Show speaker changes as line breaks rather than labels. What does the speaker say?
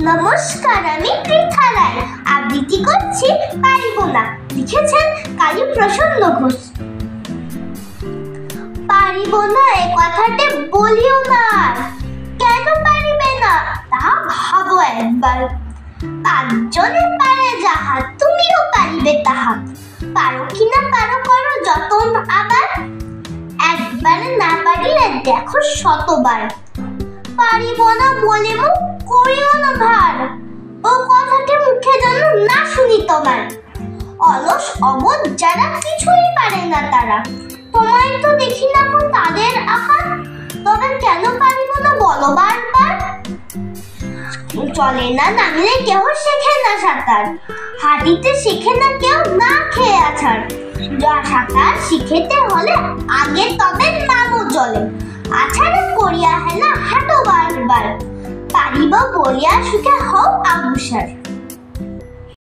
নমস্কার, আমি পৃথা রায় আবৃত্তি করছি পারিব না। লিখেছেন কালী প্রসন্ন ঘোষ। পারিব না এ কথাতে বলিও না, কেন পারিবে না তা ভাবো একবার। পাঁচজনে পারে যাহা তুমিও পারিবে তাহা, পারো কিনা পারো করো যতন আবার। একবার না পারিলে দেখো শতবার। পারিব না বলে মুখ করিও না ভার, ও কথাটি মুখে যেন না শুনি তোমার। অলস অবোধ যারা কিছুই পারে না তারা, তোমায় তো দেখি না কো তাদের আহার। তবে কেন পারিব না বলো বারবার। চলে না নামলে কেউ শেখে না সাঁতার, হাঁটিতে শেখে না কেউ না খেয়ে আছাড়। যা সাঁতার শিখেতে হলে আগে তবে নামও জলে, আছাড়ে করিয়া হেলা হাঁটো বারবার। পারিব বলিয়া সুখে হও আগুসার।